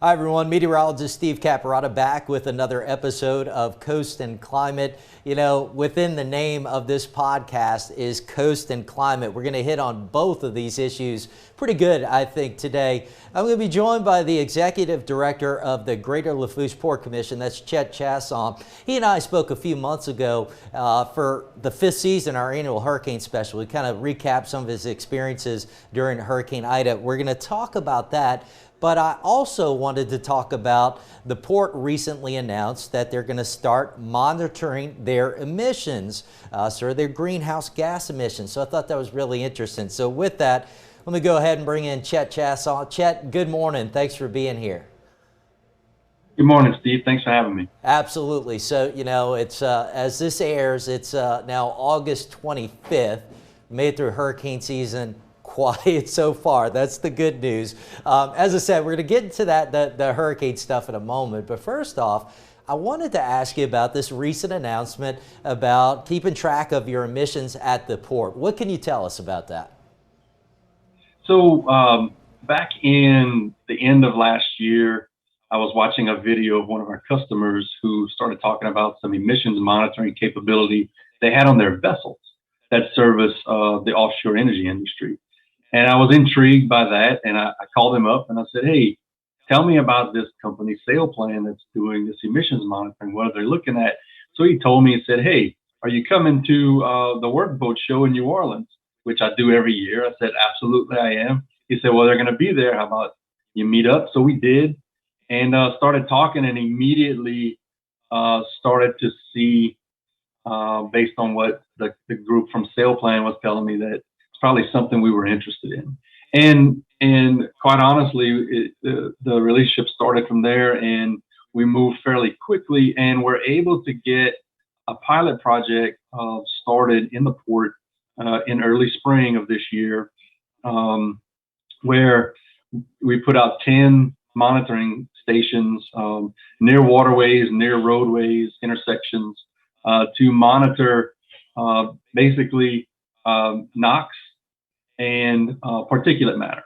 Hi everyone, meteorologist Steve Caparata back with another episode of Coast and Climate. You know, within the name of this podcast is Coast and Climate. We're going to hit on both of these issues pretty good, I think, today. I'm going to be joined by the Executive Director of the Greater Lafourche Port Commission, that's Chett Chaisson. He and I spoke a few months ago for the fifth season, our annual hurricane special. We kind of recapped some of his experiences during Hurricane Ida. We're going to talk about that. But I also wanted to talk about the port recently announced that they're going to start monitoring their emissions, their greenhouse gas emissions. So I thought that was really interesting. So with that, let me go ahead and bring in Chett Chaisson. Chett, good morning. Thanks for being here. Good morning, Steve. Thanks for having me. Absolutely. So, you know, it's as this airs, it's now August 25th, made it through hurricane season. Quiet so far. That's the good news. As I said, we're going to get into the hurricane stuff in a moment. But first off, I wanted to ask you about this recent announcement about keeping track of your emissions at the port. What can you tell us about that? So back in the end of last year, I was watching a video of one of our customers who started talking about some emissions monitoring capability they had on their vessels that service the offshore energy industry. And I was intrigued by that, and I called him up and I said, hey, tell me about this company sail plan that's doing this emissions monitoring. What are they looking at? So he told me, he said, hey, are you coming to the workboat show in New Orleans, which I do every year? I said, absolutely, I am. He said, well, they're going to be there. How about you meet up? So we did, and started talking, and immediately started to see, based on what the group from Sail Plan was telling me, that probably something we were interested in. And quite honestly, the relationship started from there, and we moved fairly quickly, and we're able to get a pilot project started in the port in early spring of this year, where we put out 10 monitoring stations near waterways, near roadways, intersections, to monitor basically NOx and particulate matter.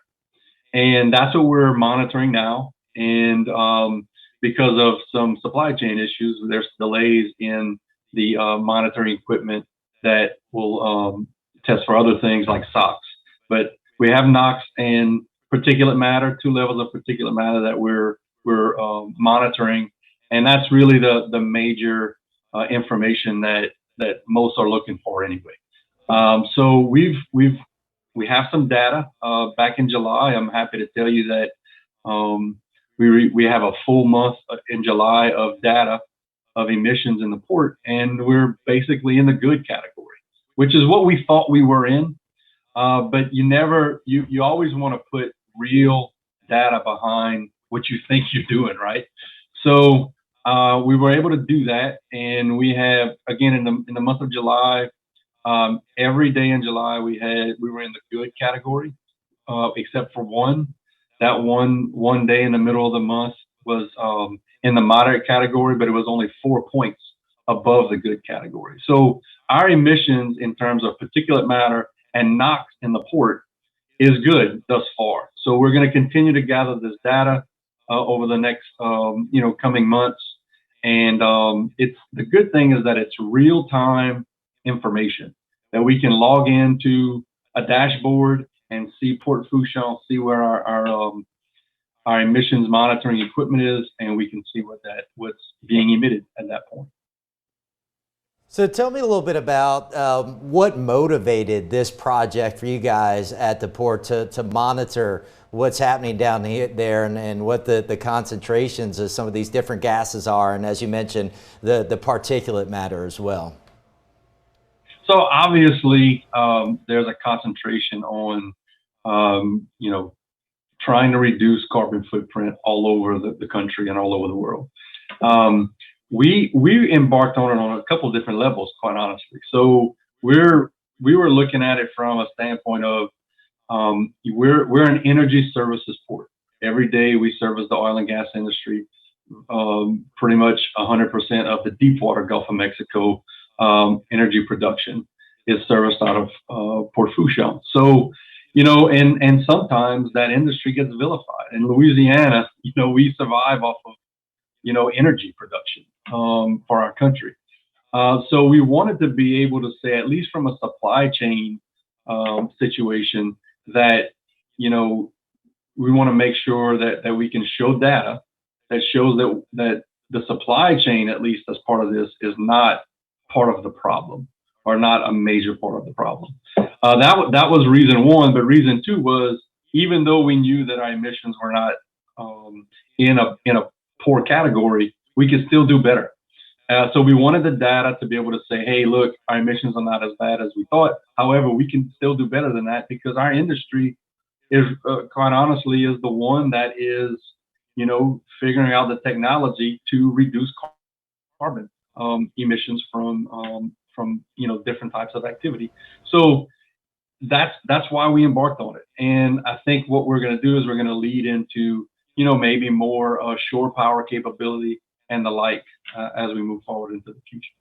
And that's what we're monitoring now. And because of some supply chain issues, there's delays in the monitoring equipment that will test for other things like SOx. But we have NOx and particulate matter, 2 levels of particulate matter that we're monitoring. And that's really the major information that most are looking for anyway. So we have some data back in July. I'm happy to tell you that we have a full month in July of data of emissions in the port, and we're basically in the good category, which is what we thought we were in. But you always want to put real data behind what you think you're doing, right? So we were able to do that, and we have, again, in the month of July, every day in July we were in the good category, except for one. That one day in the middle of the month was in the moderate category, but it was only 4 points above the good category. So our emissions in terms of particulate matter and NOx in the port is good thus far. So we're going to continue to gather this data over the next coming months. And it's the good thing is that it's real time information that we can log into a dashboard and see Port Fourchon, see where our emissions monitoring equipment is, and we can see what's being emitted at that point. So tell me a little bit about what motivated this project for you guys at the port to monitor what's happening down there and what the concentrations of some of these different gases are, and as you mentioned, the particulate matter as well. So obviously, there's a concentration on, trying to reduce carbon footprint all over the country and all over the world. We embarked on it on a couple of different levels, quite honestly. So we were looking at it from a standpoint of we're an energy services port. Every day we service the oil and gas industry. Pretty much 100% of the deep water Gulf of Mexico energy production is serviced out of Port Fourchon. So and sometimes that industry gets vilified. In Louisiana, we survive off of, energy production for our country. So we wanted to be able to say, at least from a supply chain situation, that, we want to make sure that we can show data that shows that the supply chain, at least as part of this, is not part of the problem, or not a major part of the problem. That was reason one, but reason two was, even though we knew that our emissions were not in a poor category, we could still do better. So we wanted the data to be able to say, hey, look, our emissions are not as bad as we thought. However, we can still do better than that, because our industry is, quite honestly, is the one that is, figuring out the technology to reduce carbon emissions from different types of activity. So that's why we embarked on it. And I think what we're going to do is we're going to lead into, maybe more shore power capability and the like as we move forward into the future.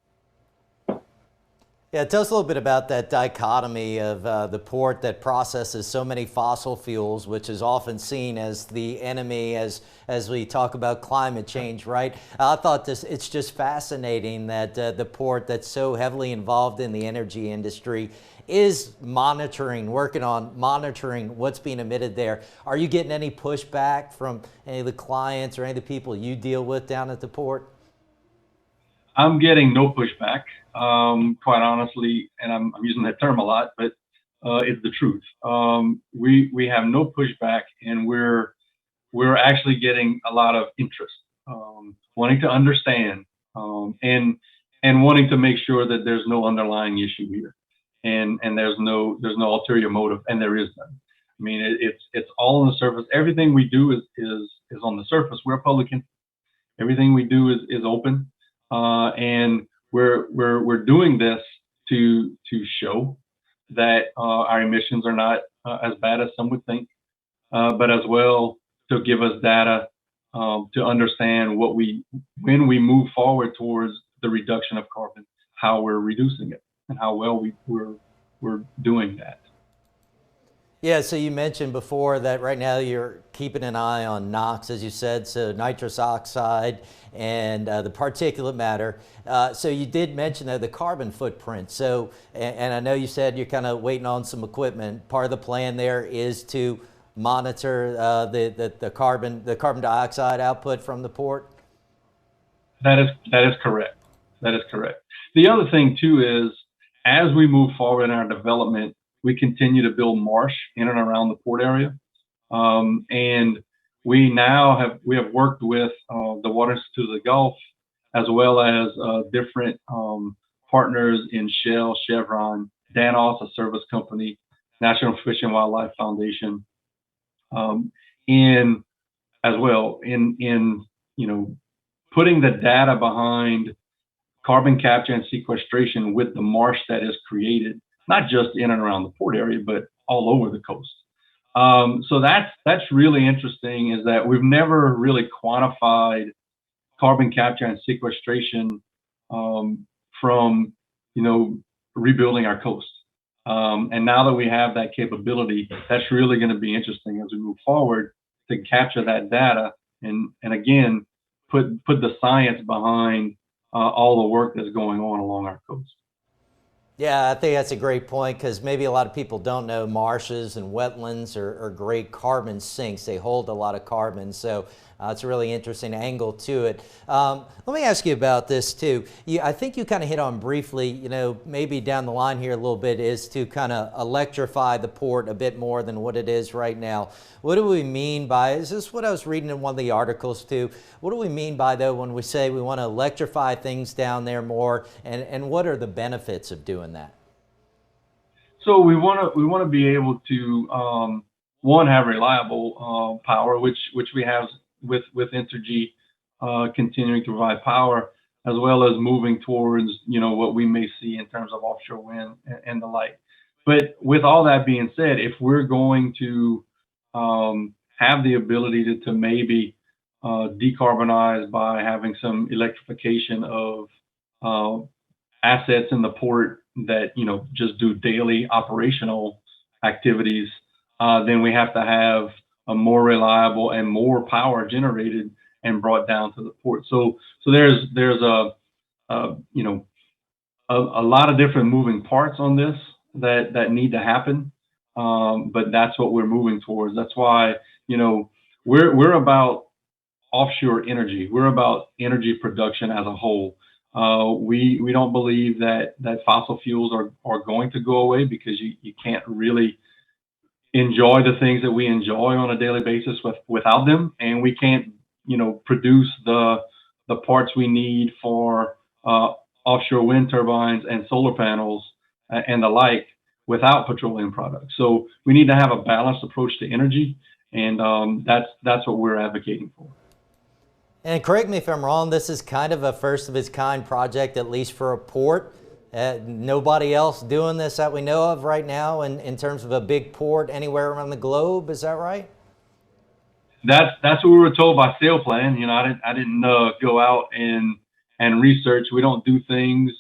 Yeah, tell us a little bit about that dichotomy of the port that processes so many fossil fuels, which is often seen as the enemy as we talk about climate change, right? I thought it's just fascinating that the port that's so heavily involved in the energy industry is working on monitoring what's being emitted there. Are you getting any pushback from any of the clients or any of the people you deal with down at the port? I'm getting no pushback, quite honestly, and I'm using that term a lot, but it's the truth. We have no pushback, and we're actually getting a lot of interest, wanting to understand, and wanting to make sure that there's no underlying issue here, and there's no ulterior motive, and there is none. I mean, it's all on the surface. Everything we do is on the surface. We're a public entity. Everything we do is open. And we're doing this to show that our emissions are not as bad as some would think, but as well to give us data to understand when we move forward towards the reduction of carbon, how we're reducing it and how well we're doing that. Yeah, so you mentioned before that right now you're keeping an eye on NOx, as you said, so nitrous oxide and the particulate matter. So you did mention the carbon footprint. So, and I know you said you're kind of waiting on some equipment. Part of the plan there is to monitor the carbon dioxide output from the port. That is correct. That is correct. The other thing too is, as we move forward in our development, we continue to build marsh in and around the port area, and we have worked with the Water Institute of the Gulf, as well as different partners in Shell, Chevron, Danos, a service company, National Fish and Wildlife Foundation, in putting the data behind carbon capture and sequestration with the marsh that is created, not just in and around the port area, but all over the coast. So that's really interesting, is that we've never really quantified carbon capture and sequestration from rebuilding our coast. And now that we have that capability, that's really going to be interesting as we move forward to capture that data and again put the science behind all the work that's going on along our coast. Yeah, I think that's a great point, because maybe a lot of people don't know marshes and wetlands are great carbon sinks. They hold a lot of carbon, so it's a really interesting angle to it. Let me ask you about this too. I think you kind of hit on briefly, maybe down the line here a little bit, is to kind of electrify the port a bit more than what it is right now. What do we mean by, is this what I was reading in one of the articles too? What do we mean by, though, when we say we want to electrify things down there more, and what are the benefits of doing that? So we want to be able to have reliable power, which we have with Entergy continuing to provide power, as well as moving towards what we may see in terms of offshore wind and the like. But with all that being said, if we're going to have the ability to maybe decarbonize by having some electrification of assets in the port that just do daily operational activities, then we have to have a more reliable and more power generated and brought down to the port. So there's a lot of different moving parts on this that need to happen. But that's what we're moving towards. That's why, we're about offshore energy. We're about energy production as a whole. We don't believe that fossil fuels are going to go away, because you can't really enjoy the things that we enjoy on a daily basis without them, and we can't produce the parts we need for offshore wind turbines and solar panels and the like without petroleum products. So we need to have a balanced approach to energy, and that's what we're advocating for. And correct me if I'm wrong, this is kind of a first of its kind project, at least for a port. Nobody else doing this that we know of right now in terms of a big port anywhere around the globe. Is that right? That's what we were told by Sail Plan. I didn't go out and research. We don't do things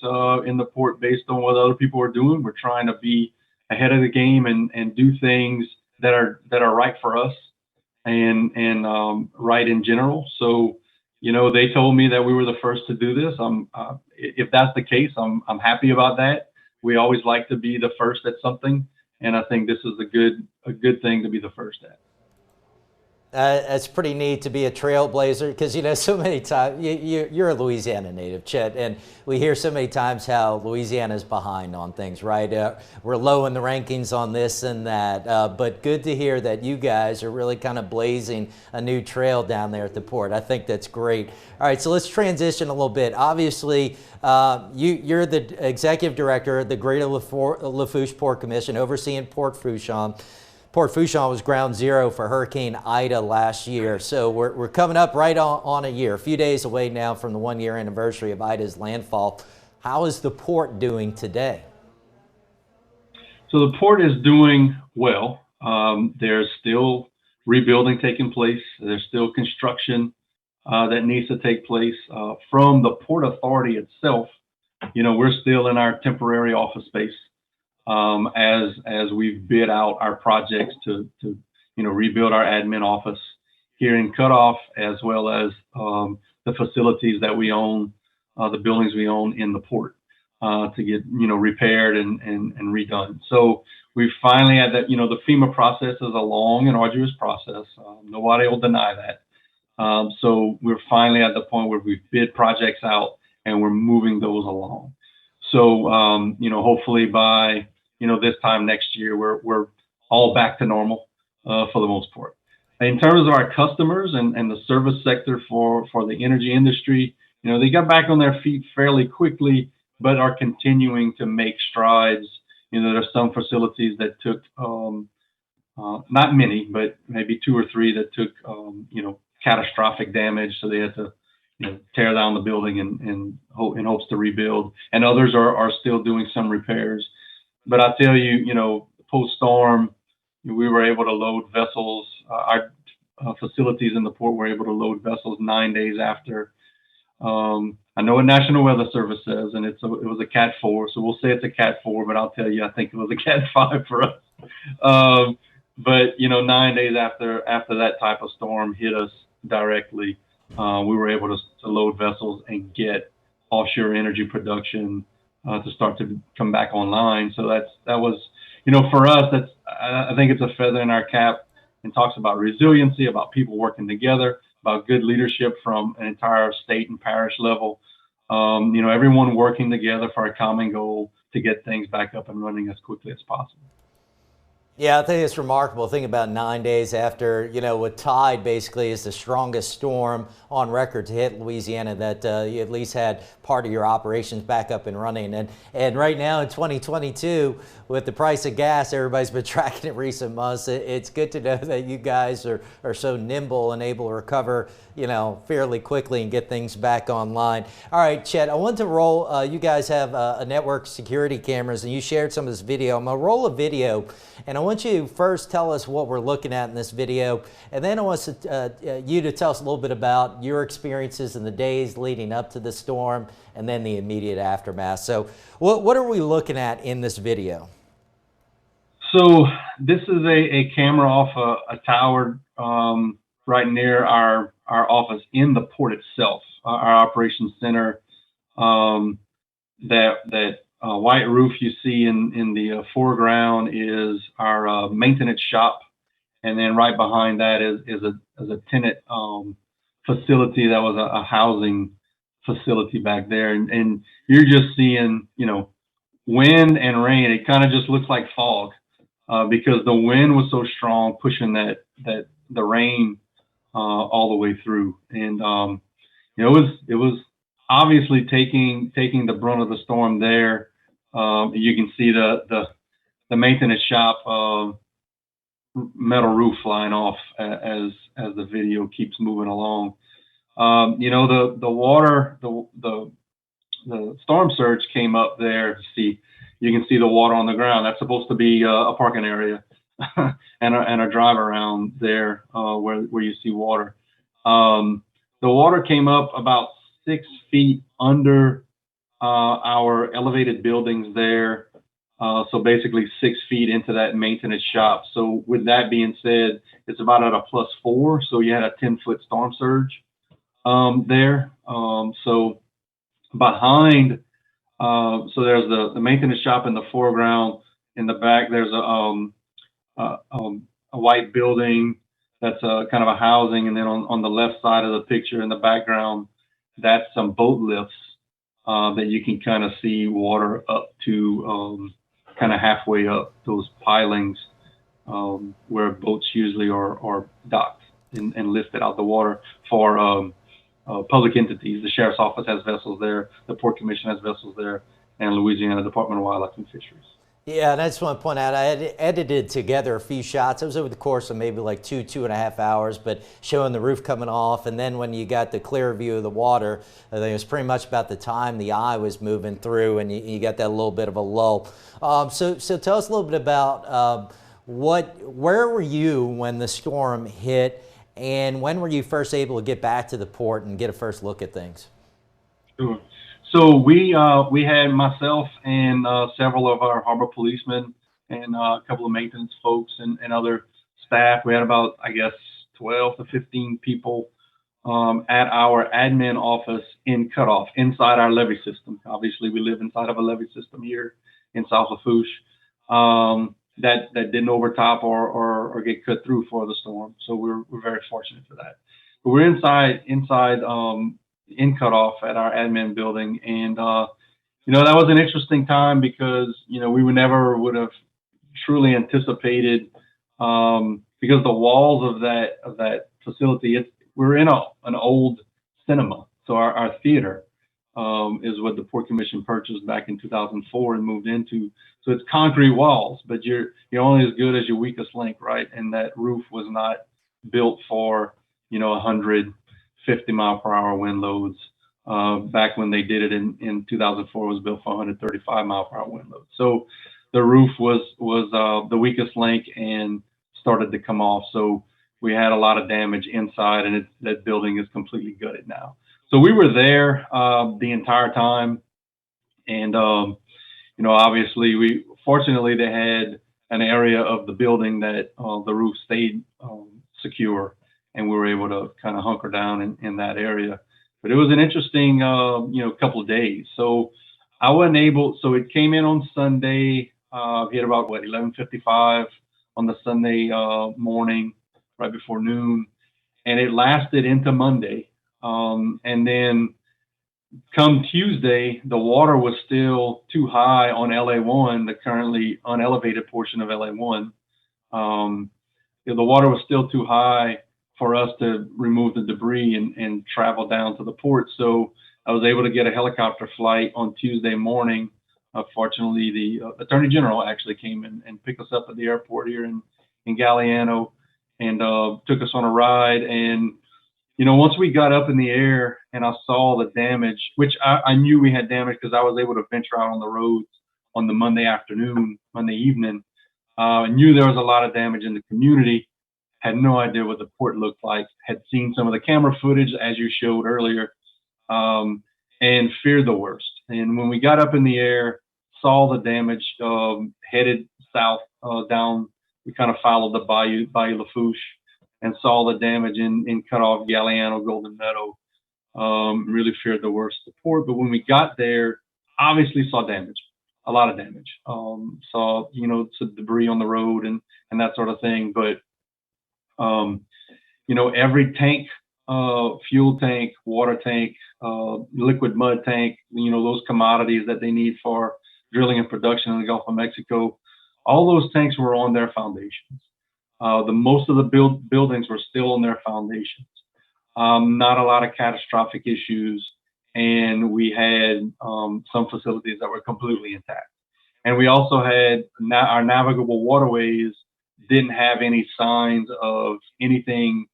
in the port based on what other people are doing. We're trying to be ahead of the game and do things that are right for us and right in general. So, they told me that we were the first to do this. If that's the case, I'm happy about that. We always like to be the first at something, and I think this is a good thing to be the first at. It's pretty neat to be a trailblazer, because so many times you're a Louisiana native, Chett, and we hear so many times how Louisiana's behind on things, right? We're low in the rankings on this and that, but good to hear that you guys are really kind of blazing a new trail down there at the port. I think that's great. All right, so let's transition a little bit. Obviously, you're the executive director of the Greater Lafourche Port Commission, overseeing Port Fourchon. Port Fourchon was ground zero for Hurricane Ida last year. So we're coming up right on a year, a few days away now from the 1-year anniversary of Ida's landfall. How is the port doing today? So the port is doing well. There's still rebuilding taking place. There's still construction that needs to take place. From the Port Authority itself, we're still in our temporary office space. As we've bid out our projects to rebuild our admin office here in Cutoff, as well as the facilities that we own, the buildings we own in the port, to get repaired and redone. So we finally had that. The FEMA process is a long and arduous process. Nobody will deny that. So we're finally at the point where we've bid projects out and we're moving those along. So hopefully by this time next year, we're all back to normal for the most part. In terms of our customers and the service sector for the energy industry, they got back on their feet fairly quickly, but are continuing to make strides. There are some facilities that took, not many, but maybe 2 or 3 that took, catastrophic damage. So they had to, tear down the building in hopes to rebuild. And others are still doing some repairs. But I tell you, post-storm, we were able to load vessels. Our facilities in the port were able to load vessels 9 days after. I know what National Weather Service says, and it was a Cat 4, so we'll say it's a Cat 4, but I'll tell you, I think it was a Cat 5 for us. But 9 days after that type of storm hit us directly, we were able to load vessels and get offshore energy production to start to come back online. So that was, for us, I think it's a feather in our cap, and talks about resiliency, about people working together, about good leadership from an entire state and parish level. Everyone working together for a common goal to get things back up and running as quickly as possible. Yeah, I think it's remarkable. Think about 9 days after, what Tide basically is the strongest storm on record to hit Louisiana, that you at least had part of your operations back up and running. And right now in 2022, with the price of gas, everybody's been tracking it recent months. It's good to know that you guys are so nimble and able to recover, fairly quickly and get things back online. All right, Chett, I want to roll. You guys have a network security cameras, and you shared some of this video. I'm going to roll a video, and I want you to first tell us what we're looking at in this video, and then I want you to tell us a little bit about your experiences in the days leading up to the storm and then the immediate aftermath. So what are we looking at in this video? So this is a camera off a tower right near our office in the port itself, our operations center. That white roof you see in the foreground is our maintenance shop, and then right behind that is a tenant facility that was a housing facility back there, and you're just seeing, you know, wind and rain. It kind of just looks like fog because the wind was so strong, pushing the rain all the way through, and you know, it was obviously taking the brunt of the storm there. You can see the maintenance shop metal roof flying off as the video keeps moving along. You know, the water, the storm surge came up there. You can see the water on the ground. That's supposed to be a parking area and a drive around there where you see water. The water came up about 6 feet under our elevated buildings there. So basically 6 feet into that maintenance shop. So with that being said, it's about at a +4. So you had a 10-foot storm surge there. So behind, so there's the maintenance shop in the foreground. In the back, there's a white building that's a kind of a housing, and then on the left side of the picture in the background, that's some boat lifts that you can kind of see water up to kind of halfway up those pilings where boats usually are docked and lifted out the water for public entities. The sheriff's office has vessels there, the Port Commission has vessels there, and Louisiana Department of Wildlife and Fisheries. Yeah, and I just want to point out, I had edited together a few shots. It was over the course of maybe like 2.5 hours, but showing the roof coming off. And then when you got the clear view of the water, I think it was pretty much about the time the eye was moving through, and you got that little bit of a lull. So tell us a little bit about where were you when the storm hit, and when were you first able to get back to the port and get a first look at things? Sure. So we had myself and several of our harbor policemen and a couple of maintenance folks and other staff. We had about, I guess, 12 to 15 people at our admin office in Cutoff, inside our levee system. Obviously, we live inside of a levee system here in South Lafourche that didn't overtop or get cut through for the storm. So we're very fortunate for that. But we're inside in Cutoff at our admin building, and you know, that was an interesting time because, you know, we would have truly anticipated because the walls of that facility, we're in an old cinema. So our theater is what the Port Commission purchased back in 2004 and moved into. So it's concrete walls, but you're only as good as your weakest link, right? And that roof was not built for, you know, 150-mile-per-hour wind loads. Back when they did it in 2004, it was built for 135-mile-per-hour wind loads. So the roof was the weakest link and started to come off. So we had a lot of damage inside, and that building is completely gutted now. So we were there the entire time, and you know, obviously, fortunately they had an area of the building that the roof stayed secure, and we were able to kind of hunker down in that area. But it was an interesting, you know, couple of days. So I wasn't able. So it came in on Sunday. We had about 11:55 on the Sunday morning, right before noon, and it lasted into Monday. And then come Tuesday, the water was still too high on LA1, the currently unelevated portion of LA1. The water was still too high for us to remove the debris and travel down to the port. So I was able to get a helicopter flight on Tuesday morning. Fortunately, the Attorney General actually came and picked us up at the airport here in Galliano and took us on a ride. And, you know, once we got up in the air and I saw the damage, which I knew we had damage because I was able to venture out on the roads on the Monday evening. I knew there was a lot of damage in the community. Had no idea what the port looked like, had seen some of the camera footage as you showed earlier, and feared the worst. And when we got up in the air, saw the damage, headed south down. We kind of followed the Bayou Lafourche, and saw the damage in cutoff Galliano, Golden Meadow. Really feared the worst of the port, but when we got there, obviously saw damage, a lot of damage. Saw some debris on the road and that sort of thing. But every tank, fuel tank, water tank, liquid mud tank, those commodities that they need for drilling and production in the Gulf of Mexico, all those tanks were on their foundations. Most of the buildings were still on their foundations. Not a lot of catastrophic issues, and we had some facilities that were completely intact. And we also had our navigable waterways didn't have any signs of anything,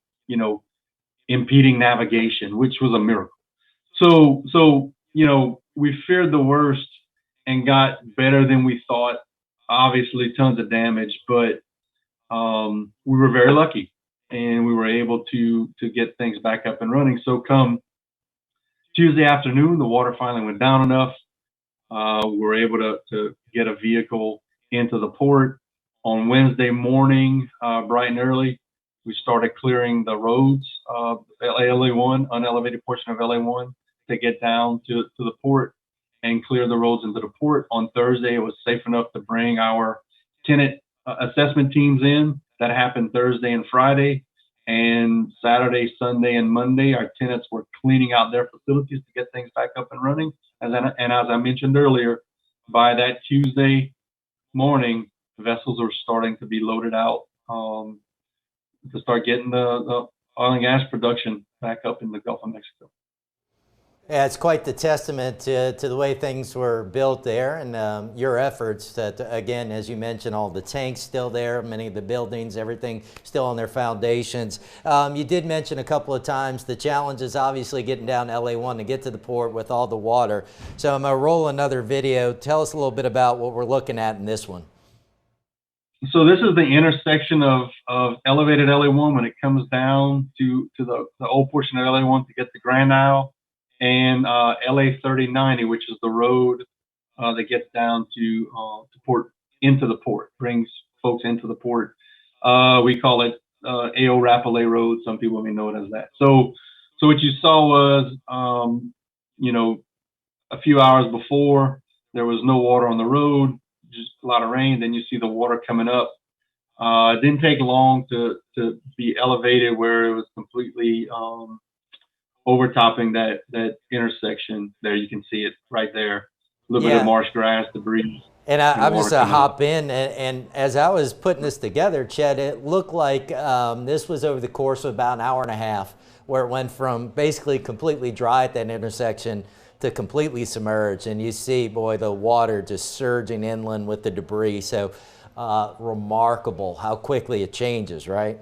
impeding navigation, which was a miracle. So we feared the worst and got better than we thought. Obviously, tons of damage, but we were very lucky, and we were able to get things back up and running. So come Tuesday afternoon, the water finally went down enough. We were able to get a vehicle into the port. On Wednesday morning, bright and early, we started clearing the roads, LA1, unelevated portion of LA1, to get down to the port and clear the roads into the port. On Thursday, it was safe enough to bring our tenant assessment teams in. That happened Thursday and Friday. And Saturday, Sunday, and Monday, our tenants were cleaning out their facilities to get things back up and running. And as I mentioned earlier, by that Tuesday morning, vessels were starting to be loaded out to start getting the oil and gas production back up in the Gulf of Mexico. Yeah, it's quite the testament to the way things were built there, and your efforts that, again, as you mentioned, all the tanks still there, many of the buildings, everything still on their foundations. You did mention a couple of times the challenge is obviously getting down LA1 to get to the port with all the water. So I'm going to roll another video. Tell us a little bit about what we're looking at in this one. So this is the intersection of elevated LA1 when it comes down to the old portion of LA1 to get to Grand Isle, and LA 3090, which is the road that gets down to port, into the port, brings folks into the port. We call it AO Rapalais Road. Some people may know it as that. So what you saw was, a few hours before, there was no water on the road, just a lot of rain. Then you see the water coming up. It didn't take long to be elevated where it was completely overtopping that intersection there. You can see it right there. A little bit of marsh grass, debris. And I'm just going to hop in, and as I was putting this together, Chett, it looked like this was over the course of about an hour and a half, where it went from basically completely dry at that intersection to completely submerged. And you see, boy, the water just surging inland with the debris. So remarkable how quickly it changes, right?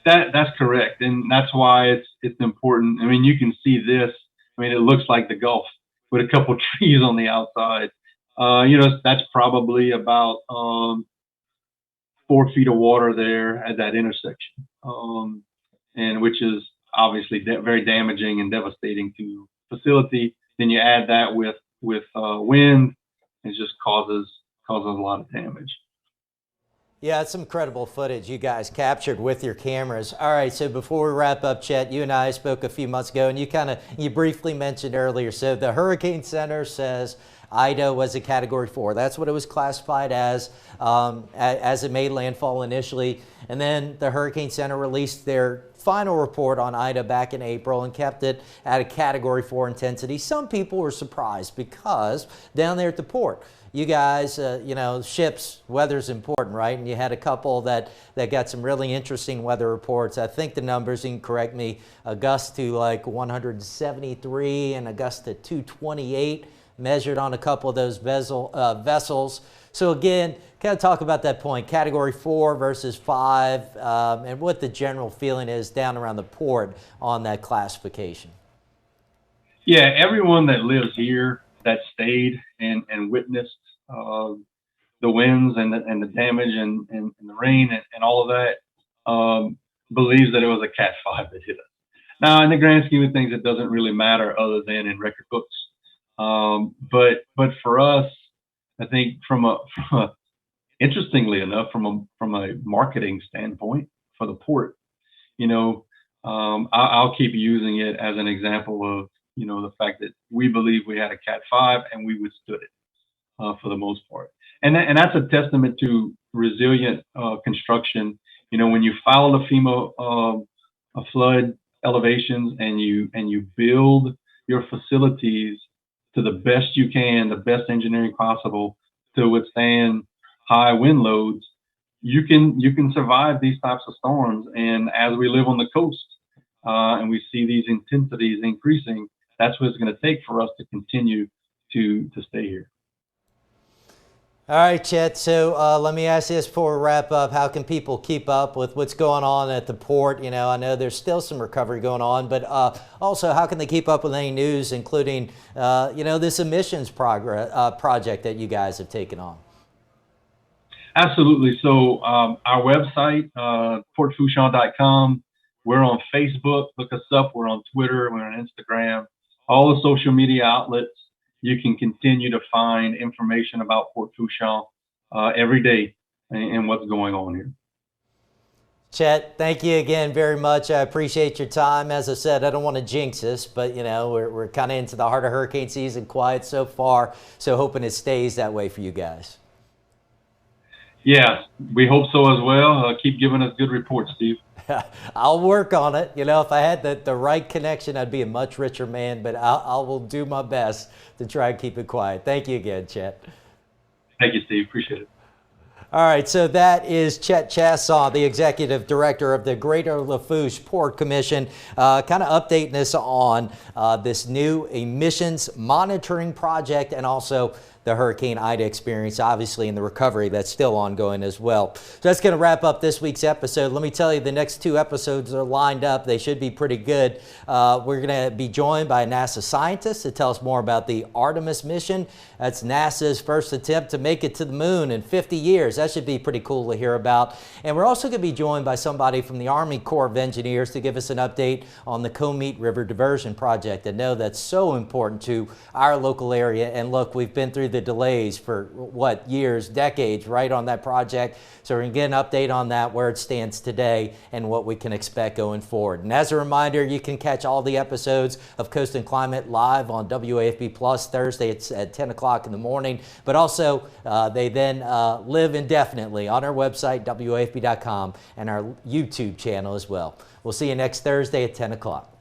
That's correct, and that's why it's important. I mean, you can see this. I mean, it looks like the Gulf with a couple trees on the outside. That's probably about 4 feet of water there at that intersection, and which is obviously very damaging and devastating to facility. Then you add that with wind, it just causes a lot of damage. Yeah, it's some incredible footage you guys captured with your cameras. All right, so before we wrap up, Chett, you and I spoke a few months ago, and you briefly mentioned earlier. So the Hurricane Center says Ida was a Category 4. That's what it was classified as it made landfall initially. And then the Hurricane Center released their final report on Ida back in April and kept it at a Category 4 intensity. Some people were surprised because down there at the port, you guys, ships, weather's important, right? And you had a couple that got some really interesting weather reports. I think the numbers, you can correct me, a gust to like 173 and a gust to 228 measured on a couple of those vessels. So again, kind of talk about that point, Category 4 versus 5, and what the general feeling is down around the port on that classification. Yeah, everyone that lives here that stayed and witnessed the winds and the damage and the rain and all of that believes that it was a Cat 5 that hit us. Now, in the grand scheme of things, it doesn't really matter other than in record books. But for us, I think from a interestingly enough, from a marketing standpoint for the port, you know, I'll keep using it as an example of, you know, the fact that we believe we had a Cat 5 and we withstood it for the most part. And that's a testament to resilient construction. You know, when you follow the FEMA flood elevations and you build your facilities to the best you can, the best engineering possible to withstand high wind loads, you can survive these types of storms. And as we live on the coast and we see these intensities increasing, that's what it's going to take for us to continue to stay here. All right, Chett. So let me ask you this before we wrap up. How can people keep up with what's going on at the port? You know, I know there's still some recovery going on, but also how can they keep up with any news, including, you know, this emissions project that you guys have taken on? Absolutely. So our website, portfourchon.com. We're on Facebook. Look us up. We're on Twitter. We're on Instagram. All the social media outlets. You can continue to find information about Port Fourchon every day and what's going on here. Chett, thank you again very much. I appreciate your time. As I said, I don't want to jinx this, but you know, we're kind of into the heart of hurricane season, quiet so far, so hoping it stays that way for you guys. Yeah, we hope so as well. Keep giving us good reports, Steve. I'll work on it. You know, if I had the right connection, I'd be a much richer man, but I will do my best to try and keep it quiet. Thank you again, Chett. Thank you, Steve. Appreciate it. All right, so that is Chett Chaisson, the Executive Director of the Greater Lafourche Port Commission, kind of updating us on this new emissions monitoring project and also the Hurricane Ida experience, obviously, and the recovery that's still ongoing as well. So that's going to wrap up this week's episode. Let me tell you, the next two episodes are lined up. They should be pretty good. We're going to be joined by a NASA scientist to tell us more about the Artemis mission. That's NASA's first attempt to make it to the moon in 50 years. That should be pretty cool to hear about. And we're also going to be joined by somebody from the Army Corps of Engineers to give us an update on the Comeet River Diversion Project. I know that's so important to our local area. And look, we've been through the delays for what, years, decades, right, on that project. So we're going to get an update on that, where it stands today and what we can expect going forward. And as a reminder, you can catch all the episodes of Coast and Climate live on WAFB Plus Thursday. It's at 10 o'clock in the morning, but also they then live indefinitely on our website, WAFB.com, and our YouTube channel as well. We'll see you next Thursday at 10 o'clock.